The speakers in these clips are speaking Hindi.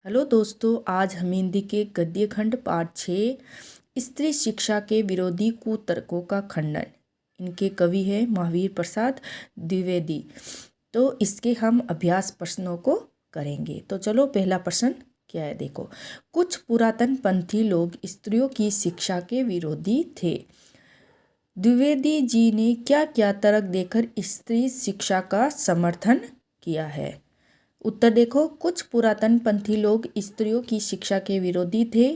हेलो दोस्तों, आज हम हिंदी के गद्य खंड पाठ 6 स्त्री शिक्षा के विरोधी कुतर्कों का खंडन। इनके कवि है महावीर प्रसाद द्विवेदी। तो इसके हम अभ्यास प्रश्नों को करेंगे। तो चलो, पहला प्रश्न क्या है देखो। कुछ पुरातन पंथी लोग स्त्रियों की शिक्षा के विरोधी थे। द्विवेदी जी ने क्या क्या तर्क देकर स्त्री शिक्षा का समर्थन किया है। उत्तर देखो, कुछ पुरातन पंथी लोग स्त्रियों की शिक्षा के विरोधी थे।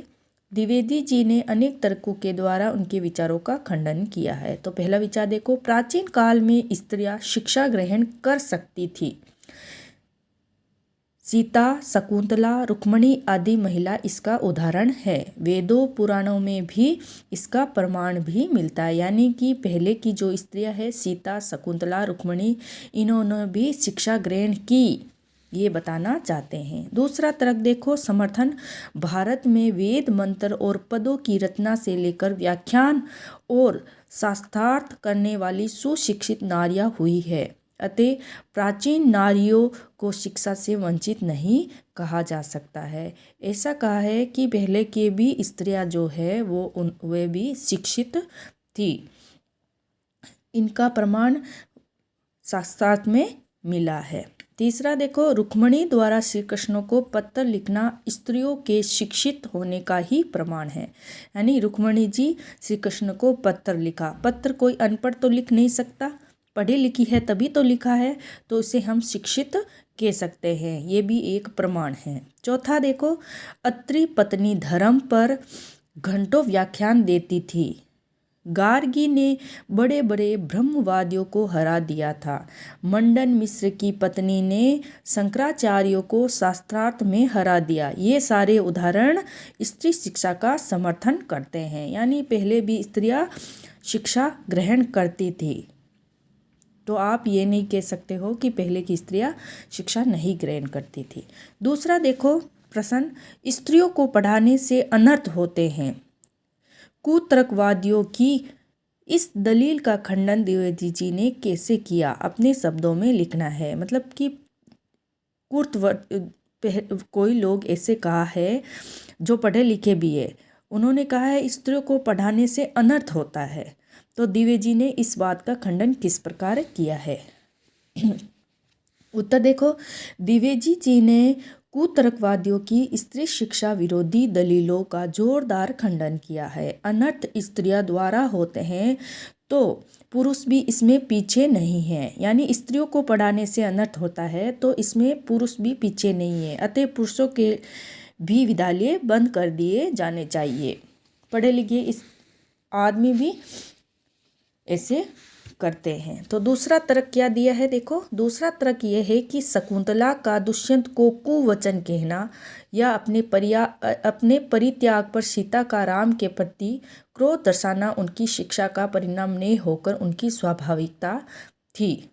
द्विवेदी जी ने अनेक तर्कों के द्वारा उनके विचारों का खंडन किया है। तो पहला विचार देखो, प्राचीन काल में स्त्रियां शिक्षा ग्रहण कर सकती थी। सीता, शकुंतला, रुक्मिणी आदि महिला इसका उदाहरण है। वेदों पुराणों में भी इसका प्रमाण भी मिलता है, यानी कि पहले की जो स्त्रियां हैं सीता, शकुंतला, रुक्मिणी, इन्होंने भी शिक्षा ग्रहण की, ये बताना चाहते हैं। दूसरा तर्क देखो, समर्थन। भारत में वेद मंत्र और पदों की रचना से लेकर व्याख्यान और शास्त्रार्थ करने वाली सुशिक्षित नारियां हुई है, अतः प्राचीन नारियों को शिक्षा से वंचित नहीं कहा जा सकता है। ऐसा कहा है कि पहले के भी स्त्रियां जो है वे भी शिक्षित थी। इनका प्रमाण शास्त्रार्थ में मिला है। तीसरा देखो, रुक्मिणी द्वारा श्री कृष्ण को पत्र लिखना स्त्रियों के शिक्षित होने का ही प्रमाण है। यानी रुक्मिणी जी श्री कृष्ण को पत्र लिखा। पत्र कोई अनपढ़ तो लिख नहीं सकता, पढ़ी लिखी है तभी तो लिखा है, तो इसे हम शिक्षित कह सकते हैं। ये भी एक प्रमाण है। चौथा देखो, अत्रि पत्नी धर्म पर घंटों व्याख्यान देती थी। गार्गी ने बड़े बड़े ब्रह्मवादियों को हरा दिया था। मंडन मिश्र की पत्नी ने शंकराचार्यों को शास्त्रार्थ में हरा दिया। ये सारे उदाहरण स्त्री शिक्षा का समर्थन करते हैं। यानी पहले भी स्त्रियां शिक्षा ग्रहण करती थी, तो आप ये नहीं कह सकते हो कि पहले की स्त्रियां शिक्षा नहीं ग्रहण करती थी। दूसरा देखो प्रश्न, स्त्रियों को पढ़ाने से अनर्थ होते हैं। कुतर्कवादियों की इस दलील का खंडन द्विवेदी जी ने कैसे किया, अपने शब्दों में लिखना है। मतलब कि कोई लोग ऐसे कहा है जो पढ़े लिखे भी है, उन्होंने कहा है स्त्रियों को पढ़ाने से अनर्थ होता है। तो द्विवेदी जी ने इस बात का खंडन किस प्रकार किया है। उत्तर देखो, द्विवेदी जी ने कुतर्कवादियों की स्त्री शिक्षा विरोधी दलीलों का जोरदार खंडन किया है। अनर्थ स्त्रियां द्वारा होते हैं तो पुरुष भी इसमें पीछे नहीं है। यानी स्त्रियों को पढ़ाने से अनर्थ होता है तो इसमें पुरुष भी पीछे नहीं है, अतः पुरुषों के भी विद्यालय बंद कर दिए जाने चाहिए। पढ़े लिखे इस आदमी भी ऐसे करते हैं। तो दूसरा तर्क क्या दिया है देखो, दूसरा तर्क यह है कि शकुंतला का दुष्यंत को कुवचन कहना या अपने परित्याग पर सीता का राम के प्रति क्रोध दर्शाना उनकी शिक्षा का परिणाम नहीं होकर उनकी स्वाभाविकता थी।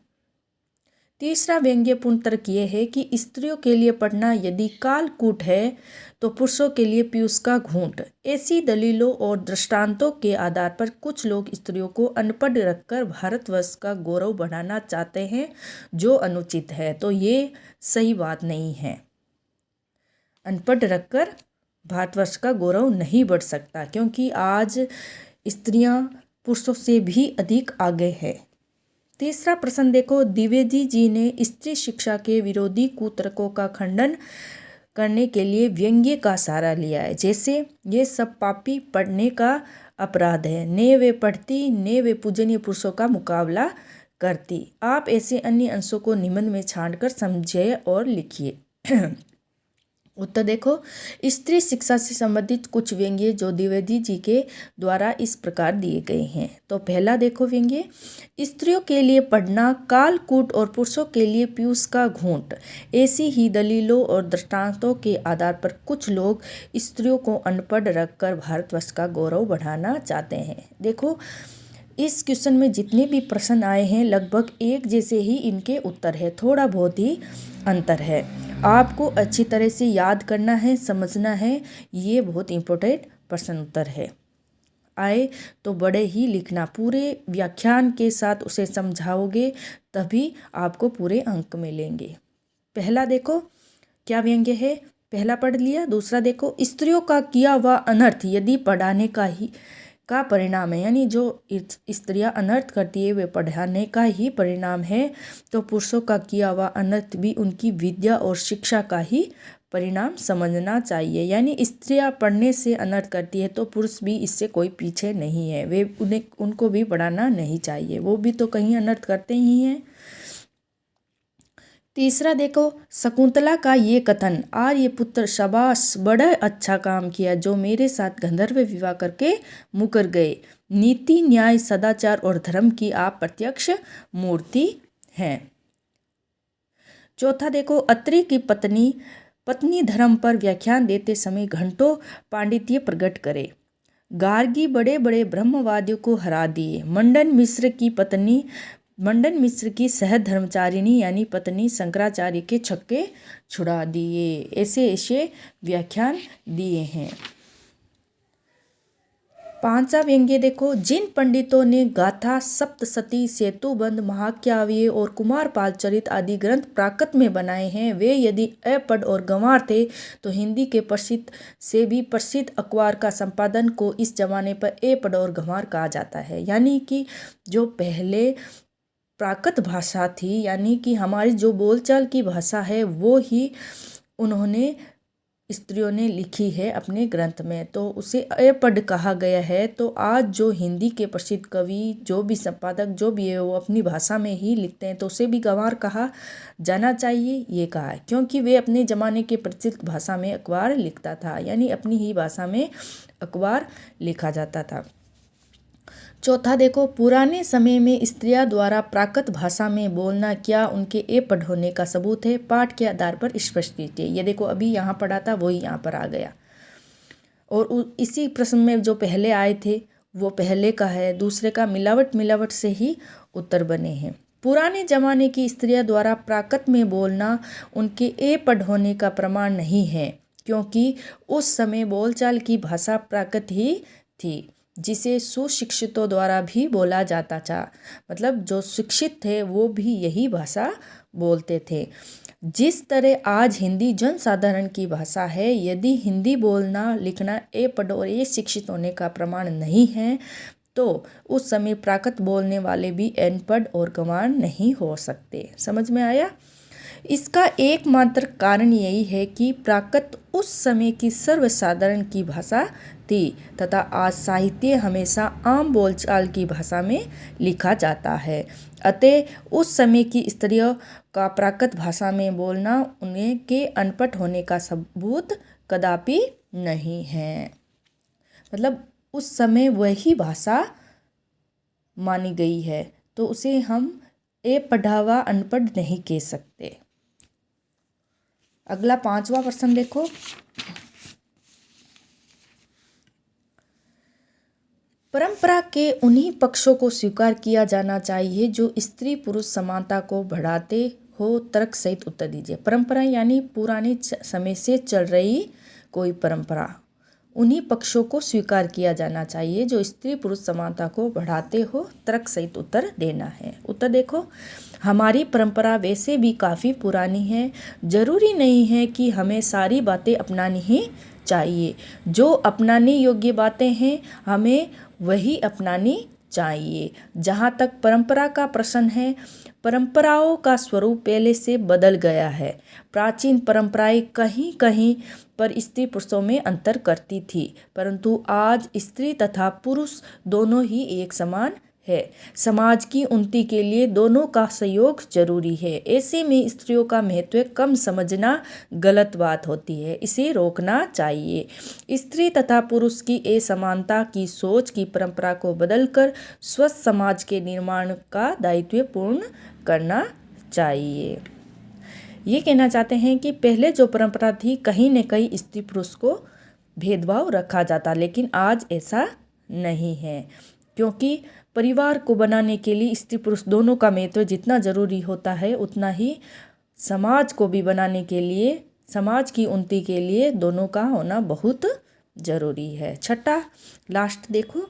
तीसरा व्यंग्यपूर्ण तर्क यह है कि स्त्रियों के लिए पढ़ना यदि कालकूट है तो पुरुषों के लिए पीयूष का घूंट। ऐसी दलीलों और दृष्टांतों के आधार पर कुछ लोग स्त्रियों को अनपढ़ रखकर भारतवर्ष का गौरव बढ़ाना चाहते हैं, जो अनुचित है। तो ये सही बात नहीं है। अनपढ़ रखकर भारतवर्ष का गौरव नहीं बढ़ सकता, क्योंकि आज स्त्रियां पुरुषों से भी अधिक आगे हैं। तीसरा प्रश्न देखो, द्विवेदी जी ने स्त्री शिक्षा के विरोधी कुतर्कों का खंडन करने के लिए व्यंग्य का सहारा लिया है। जैसे, ये सब पापी पढ़ने का अपराध है, ने वे पढ़ती ने वे पूजनीय पुरुषों का मुकाबला करती। आप ऐसे अन्य अंशों को निबंध में छांटकर समझिए और लिखिए। उत्तर देखो, स्त्री शिक्षा से संबंधित कुछ व्यंग्य जो द्विवेदी जी के द्वारा इस प्रकार दिए गए हैं। तो पहला देखो व्यंग्य, स्त्रियों के लिए पढ़ना कालकूट और पुरुषों के लिए पीयूष का घूंट। ऐसी ही दलीलों और दृष्टांतों के आधार पर कुछ लोग स्त्रियों को अनपढ़ रखकर भारतवर्ष का गौरव बढ़ाना चाहते हैं। देखो, इस क्वेश्चन में जितने भी प्रश्न आए हैं लगभग एक जैसे ही इनके उत्तर है, थोड़ा बहुत ही अंतर है। आपको अच्छी तरह से याद करना है, समझना है, ये बहुत इम्पोर्टेंट प्रश्न उत्तर है। आए तो बड़े ही लिखना, पूरे व्याख्यान के साथ उसे समझाओगे तभी आपको पूरे अंक मिलेंगे। पहला देखो क्या व्यंग्य है, पहला पढ़ लिया। दूसरा देखो, स्त्रियों का किया हुआ अनर्थ यदि पढ़ाने का परिणाम है, यानी जो स्त्रियां अनर्थ करती है वे पढ़ाने का ही परिणाम है, तो पुरुषों का किया हुआ अनर्थ भी उनकी विद्या और शिक्षा का ही परिणाम समझना चाहिए। यानी स्त्रियां पढ़ने से अनर्थ करती है तो पुरुष भी इससे कोई पीछे नहीं है, वे उनको भी पढ़ाना नहीं चाहिए, वो भी तो कहीं अनर्थ करते ही हैं। तीसरा देखो, शकुंतला का ये कथन, आर्यपुत्र शाबाश, बड़ा अच्छा काम किया जो मेरे साथ गंधर्व विवाह करके मुकर गए। नीति, न्याय, सदाचार और धर्म की आप प्रत्यक्ष मूर्ति हैं। चौथा देखो, अत्रि की पत्नी धर्म पर व्याख्यान देते समय घंटों पांडित्य प्रकट करे। गार्गी बड़े बड़े ब्रह्मवादियों को हरा दिए। मंडन मिश्र की सहधर्मचारिणी यानी पत्नी शंकराचार्य के छक्के छुड़ा दिए। ऐसे ऐसे व्याख्यान दिए हैं। पांचवा व्यंग्य देखो, जिन पंडितों ने गाथा, सप्तशती, सेतुबंध, महाकाव्य और कुमारपाल चरित आदि ग्रंथ प्राकृत में बनाए हैं, वे यदि अपढ़ और गंवार थे तो हिंदी के प्रसिद्ध से भी प्रसिद्ध अखबार का संपादन को इस जमाने पर अपढ़ और गंवार कहा जाता है। यानी कि जो पहले प्राकृत भाषा थी, यानी कि हमारी जो बोलचाल की भाषा है, वो ही उन्होंने स्त्रियों ने लिखी है अपने ग्रंथ में, तो उसे अपढ़ कहा गया है। तो आज जो हिंदी के प्रसिद्ध कवि, जो भी संपादक, जो भी है, वो अपनी भाषा में ही लिखते हैं, तो उसे भी गंवार कहा जाना चाहिए, ये कहा है, क्योंकि वे अपने ज़माने के प्रसिद्ध भाषा में अखबार लिखता था, यानी अपनी ही भाषा में अखबार लिखा जाता था। चौथा देखो, पुराने समय में स्त्रियां द्वारा प्राकृत भाषा में बोलना क्या उनके अपढ़ होने का सबूत है? पाठ के आधार पर स्पष्ट कीजिए। ये देखो, अभी यहाँ पढ़ा था वही यहाँ पर आ गया, और इसी प्रश्न में जो पहले आए थे वो पहले का है, दूसरे का मिलावट से ही उत्तर बने हैं। पुराने जमाने की स्त्रियां द्वारा प्राकृत में बोलना उनके अपढ़ होने का प्रमाण नहीं है, क्योंकि उस समय बोलचाल की भाषा प्राकृत ही थी, जिसे सुशिक्षितों द्वारा भी बोला जाता था। मतलब जो शिक्षित थे वो भी यही भाषा बोलते थे। जिस तरह आज हिंदी जनसाधारण की भाषा है, यदि हिंदी बोलना, लिखना अपढ़ और शिक्षित होने का प्रमाण नहीं है, तो उस समय प्राकृत बोलने वाले भी अनपढ़ और गंवार नहीं हो सकते। समझ में आया? इसका एकमात्र कारण यही है कि प्राकृत उस समय की सर्वसाधारण की भाषा थी, तथा आज साहित्य हमेशा आम बोलचाल की भाषा में लिखा जाता है। अतः उस समय की स्त्रियों का प्राकृत भाषा में बोलना उनके अनपढ़ होने का सबूत कदापि नहीं है। मतलब उस समय वही भाषा मानी गई है, तो उसे हम अपढ़ा व अनपढ़ नहीं कह सकते। अगला पांचवा प्रश्न देखो, परंपरा के उन्हीं पक्षों को स्वीकार किया जाना चाहिए जो स्त्री पुरुष समानता को बढ़ाते हो। तर्क सहित उत्तर दीजिए। परंपरा यानी पुराने समय से चल रही कोई परंपरा, उन्हीं पक्षों को स्वीकार किया जाना चाहिए जो स्त्री पुरुष समानता को बढ़ाते हो। तर्क सहित उत्तर देना है। उत्तर देखो, हमारी परंपरा वैसे भी काफ़ी पुरानी है, जरूरी नहीं है कि हमें सारी बातें अपनानी ही चाहिए। जो अपनाने योग्य बातें हैं हमें वही अपनानी चाहिए। जहाँ तक परंपरा का प्रश्न है, परंपराओं का स्वरूप पहले से बदल गया है। प्राचीन परंपराएं कहीं कहीं पर स्त्री पुरुषों में अंतर करती थी, परंतु आज स्त्री तथा पुरुष दोनों ही एक समान है। समाज की उन्नति के लिए दोनों का सहयोग जरूरी है। ऐसे में स्त्रियों का महत्व कम समझना गलत बात होती है, इसे रोकना चाहिए। स्त्री तथा पुरुष की असमानता की सोच की परंपरा को बदलकर स्वस्थ समाज के निर्माण का दायित्व पूर्ण करना चाहिए। ये कहना चाहते हैं कि पहले जो परंपरा थी, कहीं न कहीं स्त्री पुरुष को भेदभाव रखा जाता, लेकिन आज ऐसा नहीं है, क्योंकि परिवार को बनाने के लिए स्त्री पुरुष दोनों का महत्व जितना ज़रूरी होता है, उतना ही समाज को भी बनाने के लिए, समाज की उन्नति के लिए दोनों का होना बहुत ज़रूरी है। छठा लास्ट देखो,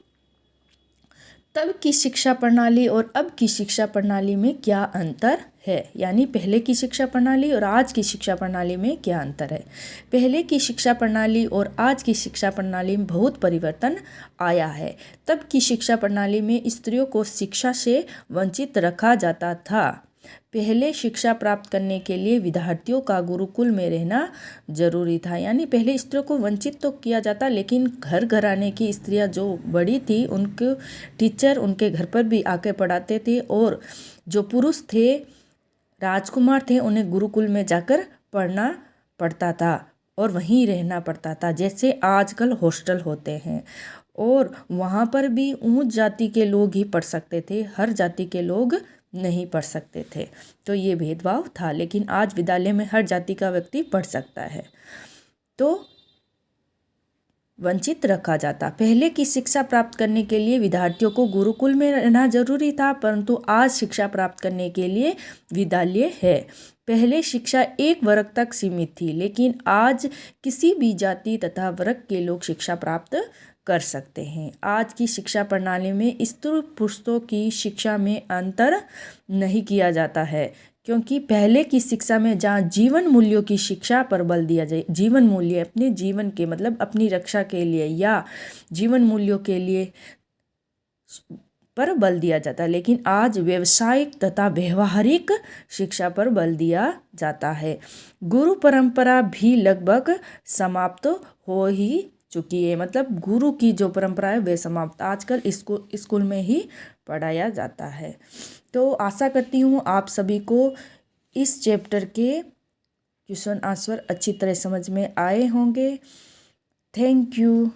तब की शिक्षा प्रणाली और अब की शिक्षा प्रणाली में क्या अंतर है। यानी पहले की शिक्षा प्रणाली और आज की शिक्षा प्रणाली में क्या अंतर है। पहले की शिक्षा प्रणाली और आज की शिक्षा प्रणाली में बहुत परिवर्तन आया है। तब की शिक्षा प्रणाली में स्त्रियों को शिक्षा से वंचित रखा जाता था। पहले शिक्षा प्राप्त करने के लिए विद्यार्थियों का गुरुकुल में रहना जरूरी था। यानी पहले स्त्रियों को वंचित तो किया जाता, लेकिन घर घराने की स्त्रियां जो बड़ी थी उनके टीचर उनके घर पर भी आके पढ़ाते थे, और जो पुरुष थे राजकुमार थे उन्हें गुरुकुल में जाकर पढ़ना पड़ता था और वहीं रहना पड़ता था, जैसे आजकल हॉस्टल होते हैं। और वहाँ पर भी ऊंच जाति के लोग ही पढ़ सकते थे, हर जाति के लोग नहीं पढ़ सकते थे। तो ये भेदभाव था, लेकिन आज विद्यालय में हर जाति का व्यक्ति पढ़ सकता है। तो वंचित रखा जाता। पहले की शिक्षा प्राप्त करने के लिए विद्यार्थियों को गुरुकुल में रहना जरूरी था, परंतु आज शिक्षा प्राप्त करने के लिए विद्यालय है। पहले शिक्षा एक वर्ग तक सीमित थी, लेकिन आज किसी भी जाति तथा वर्ग के लोग शिक्षा प्राप्त कर सकते हैं। आज की शिक्षा प्रणाली में स्त्री पुरुषों की शिक्षा में अंतर नहीं किया जाता है, क्योंकि पहले की शिक्षा में जहाँ जीवन मूल्यों की शिक्षा पर बल दिया जाए, जीवन मूल्य अपने जीवन के मतलब अपनी रक्षा के लिए या जीवन मूल्यों के लिए पर बल दिया जाता है, लेकिन आज व्यवसायिक तथा व्यवहारिक शिक्षा पर बल दिया जाता है। गुरु परंपरा भी लगभग समाप्त हो ही चुकी है। मतलब गुरु की जो परंपरा है वे समाप्त, आजकल स्कूल में ही पढ़ाया जाता है। तो आशा करती हूँ आप सभी को इस चैप्टर के क्वेश्चन आंसर अच्छी तरह समझ में आए होंगे। Thank you.